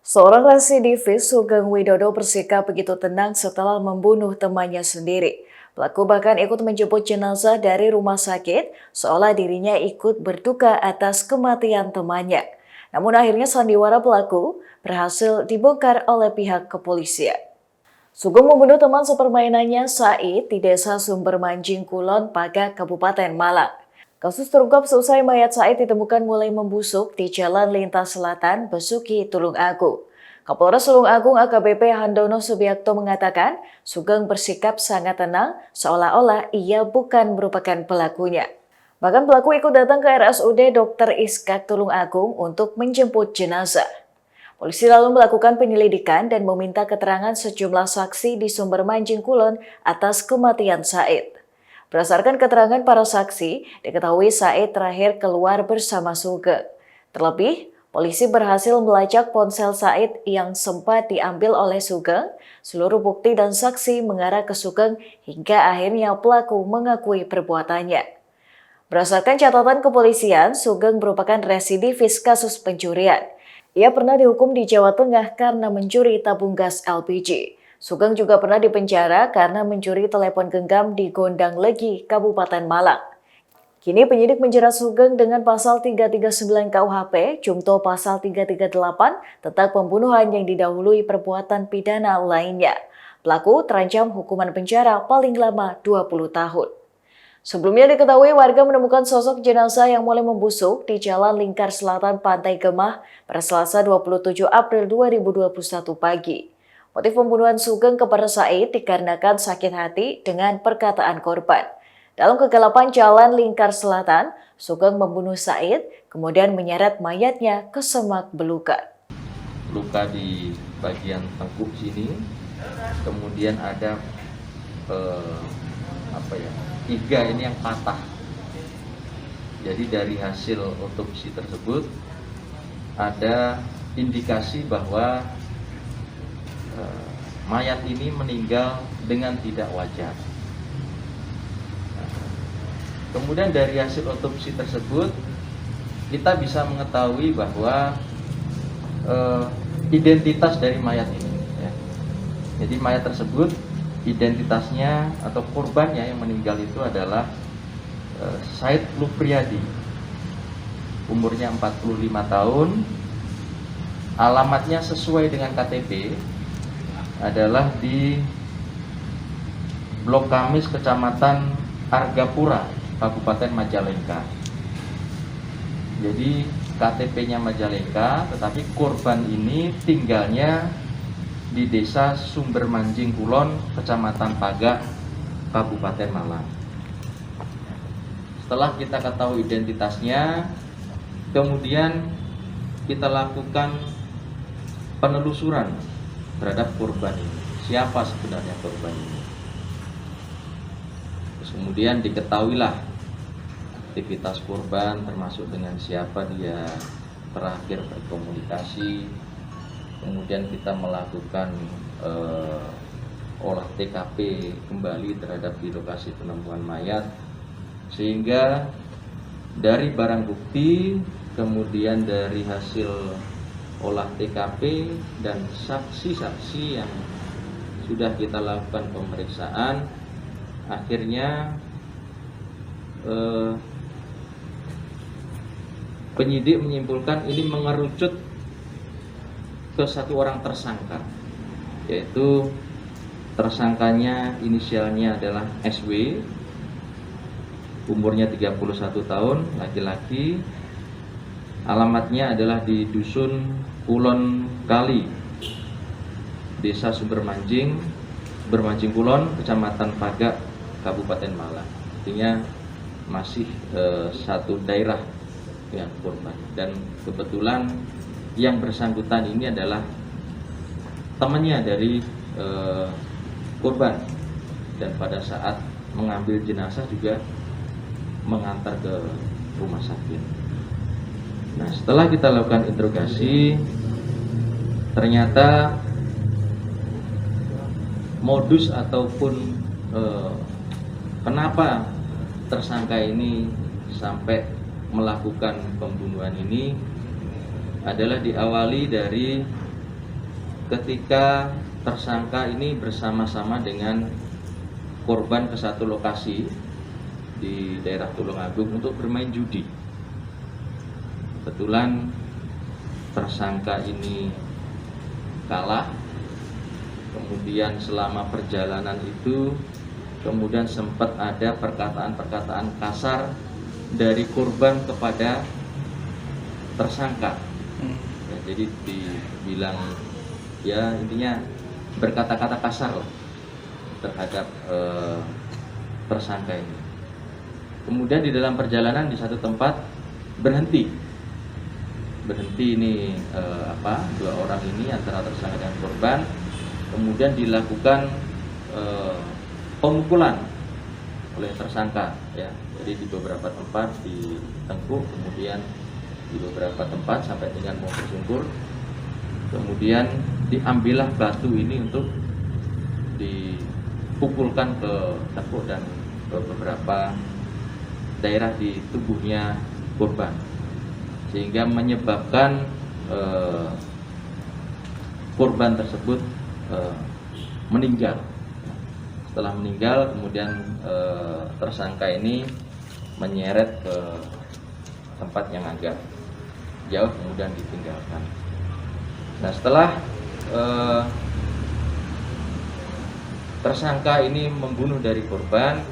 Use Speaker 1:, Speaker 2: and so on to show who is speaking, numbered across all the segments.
Speaker 1: Seorang residivis Sugeng Widodo bersikap begitu tenang setelah membunuh temannya sendiri. Pelaku bahkan ikut menjemput jenazah dari rumah sakit, seolah dirinya ikut berduka atas kematian temannya. Namun akhirnya sandiwara pelaku berhasil dibongkar oleh pihak kepolisian. Sugeng membunuh teman sepermainannya Said di desa Sumber Manjing Kulon, Paga, Kabupaten Malang. Kasus terungkap seusai mayat Said ditemukan mulai membusuk di Jalan Lintas Selatan, Besuki, Tulung Agung. Kapolres Tulung Agung AKBP Handono Subiakto mengatakan, Sugeng bersikap sangat tenang, seolah-olah ia bukan merupakan pelakunya. Bahkan pelaku ikut datang ke RSUD Dr. Iskak Tulung Agung untuk menjemput jenazah. Polisi lalu melakukan penyelidikan dan meminta keterangan sejumlah saksi di Sumber Manjing Kulon atas kematian Said. Berdasarkan keterangan para saksi, diketahui Said terakhir keluar bersama Sugeng. Terlebih, polisi berhasil melacak ponsel Said yang sempat diambil oleh Sugeng. Seluruh bukti dan saksi mengarah ke Sugeng hingga akhirnya pelaku mengakui perbuatannya. Berdasarkan catatan kepolisian, Sugeng merupakan residivis kasus pencurian. Ia pernah dihukum di Jawa Tengah karena mencuri tabung gas LPG. Sugeng juga pernah dipenjara karena mencuri telepon genggam di Gondang Legi, Kabupaten Malang. Kini penyidik menjerat Sugeng dengan pasal 339 KUHP, Jungto pasal 338 tentang pembunuhan yang didahului perbuatan pidana lainnya. Pelaku terancam hukuman penjara paling lama 20 tahun. Sebelumnya diketahui warga menemukan sosok jenazah yang mulai membusuk di Jalan Lingkar Selatan Pantai Gemah pada Selasa 27 April 2021 pagi. Motif pembunuhan Sugeng kepada Said dikarenakan sakit hati dengan perkataan korban. Dalam kegelapan Jalan Lingkar Selatan, Sugeng membunuh Said, kemudian menyeret mayatnya ke semak belukar.
Speaker 2: Luka di bagian tengkuk sini, kemudian ada iga ini yang patah. Jadi dari hasil otopsi tersebut ada indikasi bahwa mayat ini meninggal dengan tidak wajar. Kemudian dari hasil otopsi tersebut kita bisa mengetahui bahwa identitas dari mayat ini. Ya. Jadi mayat tersebut identitasnya atau korbannya yang meninggal itu adalah Said Lupriyadi, umurnya 45 tahun, alamatnya sesuai dengan KTP adalah di Blok Kamis, Kecamatan Argapura, Kabupaten Majalengka. Jadi KTP-nya Majalengka, tetapi korban ini tinggalnya di desa Sumber Manjing Kulon, Kecamatan Paga, Kabupaten Malang. Setelah kita ketahui identitasnya, kemudian kita lakukan penelusuran terhadap korban ini. Siapa sebenarnya korban ini? Terus kemudian diketahuilah aktivitas korban, termasuk dengan siapa dia terakhir berkomunikasi. Kemudian kita melakukan olah TKP kembali terhadap di lokasi penemuan mayat, sehingga dari barang bukti, kemudian dari hasil olah TKP dan saksi-saksi yang sudah kita lakukan pemeriksaan, akhirnya penyidik menyimpulkan ini mengerucut ke satu orang tersangka, yaitu tersangkanya inisialnya adalah SW, umurnya 31 tahun, laki-laki, alamatnya adalah di Dusun Kulon Kali, Desa Sumber Manjing Kulon, Kecamatan Paga, Kabupaten Malang. Artinya masih satu daerah yang korban, dan kebetulan yang bersangkutan ini adalah temannya dari korban, dan pada saat mengambil jenazah juga mengantar ke rumah sakit. Nah, setelah kita lakukan interogasi, ternyata modus ataupun kenapa tersangka ini sampai melakukan pembunuhan ini adalah diawali dari ketika tersangka ini bersama-sama dengan korban ke satu lokasi di daerah Tulungagung untuk bermain judi. Kebetulan tersangka ini kalah, kemudian selama perjalanan itu kemudian sempat ada perkataan-perkataan kasar dari korban kepada tersangka. Ya, jadi dibilang ya intinya berkata-kata kasar lah terhadap tersangka ini. Kemudian di dalam perjalanan di satu tempat berhenti ini dua orang ini antara tersangka dan korban, kemudian dilakukan pemukulan oleh tersangka, ya. Jadi di beberapa tempat ditengkuk, kemudian di beberapa tempat sampai dengan mau tersungkur, kemudian diambillah batu ini untuk dipukulkan ke tengkuk dan ke beberapa daerah di tubuhnya korban, sehingga menyebabkan korban tersebut meninggal. Setelah meninggal, kemudian tersangka ini menyeret ke tempat yang agak jauh, kemudian ditinggalkan. Nah, setelah tersangka ini membunuh dari korban,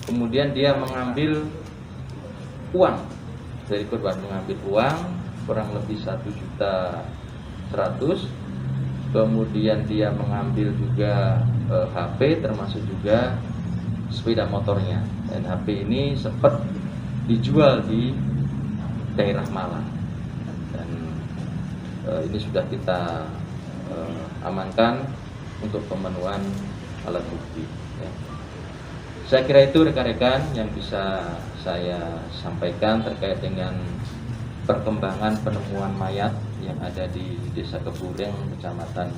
Speaker 2: kemudian dia mengambil uang dari korban, mengambil uang kurang lebih 1.100.000. Kemudian dia mengambil juga HP, termasuk juga sepeda motornya. Dan HP ini sempat dijual di daerah Malang. Dan ini sudah kita amankan untuk pemenuhan alat bukti, ya. Saya kira itu rekan-rekan yang bisa saya sampaikan terkait dengan perkembangan penemuan mayat yang ada di Desa Kebureng, Kecamatan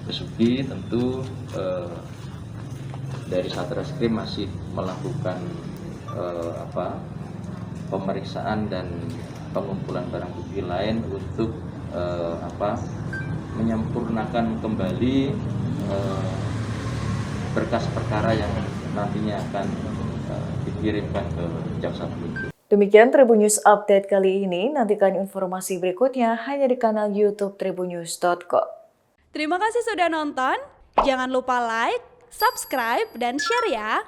Speaker 2: Besuki. Tentu dari Satreskrim masih melakukan pemeriksaan dan pengumpulan barang bukti lain untuk menyempurnakan kembali berkas perkara yang nantinya akan dikirimkan ke jaksa penuntut.
Speaker 1: Demikian Tribun News Update kali ini. Nantikan informasi berikutnya hanya di kanal YouTube tribunnews.com.
Speaker 3: Terima kasih sudah nonton. Jangan lupa like, subscribe, dan share ya.